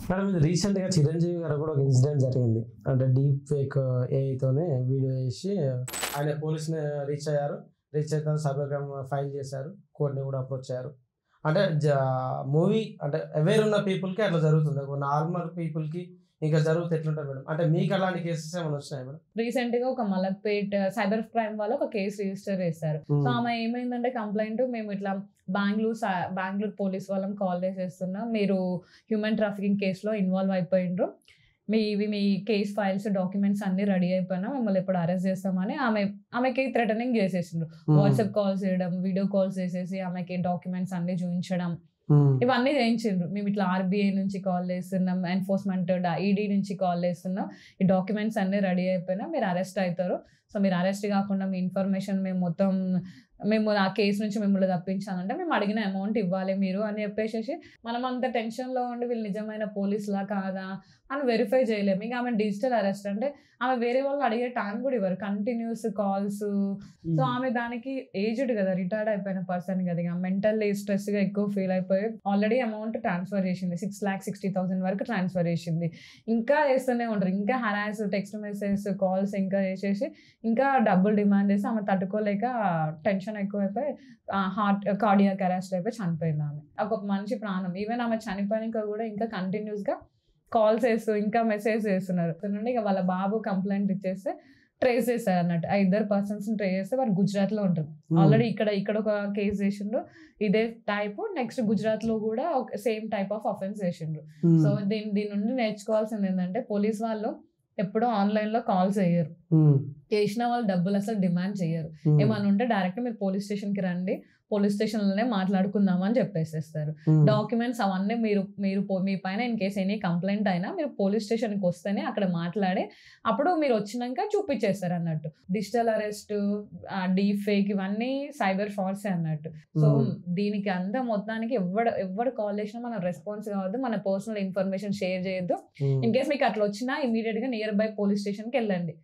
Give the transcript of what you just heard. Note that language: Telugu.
మేడం ఇది రీసెంట్గా చిరంజీవి గారు కూడా ఒక ఇన్సిడెంట్ జరిగింది. అంటే డీప్ ఫేక్ ఏఐతోనే వీడియో వేసి ఆయన పోలీసుని రీచ్ అయ్యారు. రీచ్ అయితే సైబర్ క్రైమ్ ఫైల్ చేశారు. కోర్టుని కూడా అప్రోచ్ అయ్యారు. అంటే మూవీ అంటే అవేర్ ఉన్న పీపుల్కి అట్లా జరుగుతుంది. నార్మల్ పీపుల్కి ఇంకా జరుగుతుంది ఎట్లుంటుంది మేడం? అంటే మీకు అలాంటి కేసెస్ ఏమైనా వచ్చినాయి మేడం? రీసెంట్ గా ఒక మలక్పేట్ సైబర్ క్రైమ్ వాళ్ళు ఒక కేసు రిజిస్టర్ చేశారు. సో ఆమె ఏమైందంటే కంప్లైంట్, మేము ఇట్లా బెంగళూరు పోలీస్ వాళ్ళని కాల్ చేసేస్తున్నాం, మీరు హ్యూమన్ ట్రాఫికింగ్ కేసులో ఇన్వాల్వ్ అయిపోయిండ్రు, మీ కేస్ ఫైల్స్ డాక్యుమెంట్స్ అన్ని రెడీ అయిపోయినా మిమ్మల్ని ఎప్పుడు అరెస్ట్ చేస్తామని ఆమెకి థ్రెటనింగ్ చేసేసిండ్రు. వాట్సాప్ కాల్స్ చేయడం, వీడియో కాల్స్ చేసేసి ఆమెకి డాక్యుమెంట్స్ అన్ని చూపించడం, ఇవన్నీ చేయించిండ్రు. మేము ఇట్లా ఆర్బీఐ నుంచి కాల్ చేస్తున్నాం, ఎన్ఫోర్స్మెంట్ ఈడీ నుంచి కాల్ చేస్తున్నాం, ఈ డాక్యుమెంట్స్ అన్ని రెడీ అయిపోయినా మీరు అరెస్ట్ అవుతారు. సో మీరు అరెస్ట్ కాకుండా మీ ఇన్ఫర్మేషన్ మేము ఆ కేసు నుంచి మిమ్మల్ని తప్పించాలంటే మేము అడిగిన అమౌంట్ ఇవ్వాలి మీరు అని చెప్పేసి, మనం అంత టెన్షన్లో ఉండి వీళ్ళు నిజమైన పోలీసులా కాదా అని వెరిఫై చేయలేము. ఇంకా ఆమె డిజిటల్ అరెస్ట్ అంటే ఆమె వేరే వాళ్ళు అడిగే టైం కూడా ఇవ్వరు, కంటిన్యూస్ కాల్స్. సో ఆమె దానికి ఏజ్డ్ కదా, రిటైర్డ్ అయిపోయిన పర్సన్ కదా, ఇక మెంటల్లీ స్ట్రెస్గా ఎక్కువ ఫీల్ అయిపోయి ఆల్రెడీ అమౌంట్ ట్రాన్స్ఫర్ చేసింది, 6,60,000 వరకు ట్రాన్స్ఫర్ చేసింది. ఇంకా చేస్తూనే ఉంటారు, ఇంకా హరాస్, టెక్స్ట్ మెసేజ్, కాల్స్ ఇంకా చేసేసి ఇంకా డబ్బులు డిమాండ్ చేసి ఆమె తట్టుకోలేక టెన్షన్ ఎక్కువైపోయి కార్డియాక్ అరెస్ట్ అయిపోయి చనిపోయింది. ఆమె ఒక మనిషి ప్రాణం. ఈవెన్ ఆమె చనిపోయాక కూడా ఇంకా కంటిన్యూస్గా కాల్స్ చేస్తూ ఇంకా మెసేజ్ చేస్తున్నారు. ఇక వాళ్ళ బాబు కంప్లైంట్ ఇచ్చేస్తే ట్రేస్ చేస్తారు అన్నట్టు. ఆ ఇద్దరు పర్సన్స్ ట్రేస్ చేస్తే వారు గుజరాత్ లో ఉంటారు. ఆల్రెడీ ఇక్కడ ఒక కేసు చేసిండ్రు ఇదే టైప్, నెక్స్ట్ గుజరాత్ లో కూడా సేమ్ టైప్ ఆఫ్ అఫెన్స్ చేసిండ్రు. సో దీని నుండి నేర్చుకోవాల్సింది ఏంటంటే, పోలీస్ వాళ్ళు ఎప్పుడూ ఆన్లైన్ లో కాల్స్ చేయరు, చేసిన వాళ్ళు డబ్బులు అసలు డిమాండ్ చేయరు. ఏమన్నా ఉంటే డైరెక్ట్ మీరు పోలీస్ స్టేషన్ కి రండి, పోలీస్ స్టేషన్ లోనే మాట్లాడుకుందాం అని చెప్పేసేస్తారు. డాక్యుమెంట్స్ అవన్నీ మీరు మీ పైన ఇన్ కేసు ఎనీ కంప్లైంట్ అయినా మీరు పోలీస్ స్టేషన్ కి వస్తేనే అక్కడ మాట్లాడి అప్పుడు మీరు వచ్చినాక చూపించేస్తారు అన్నట్టు. డిజిటల్ అరెస్ట్, డీప్ ఫేక్ ఇవన్నీ సైబర్ ఫ్రాడ్స్ అన్నట్టు. సో దీనికి అంతా మొత్తానికి ఎవరు కాల్ చేసినా మనం రెస్పాన్స్ కావద్దు, మన పర్సనల్ ఇన్ఫర్మేషన్ షేర్ చేయొద్దు. ఇన్ కేసు మీకు అట్లా వచ్చినా ఇమీడియట్ గా నియర్ బై పోలీస్ స్టేషన్ కి వెళ్ళండి.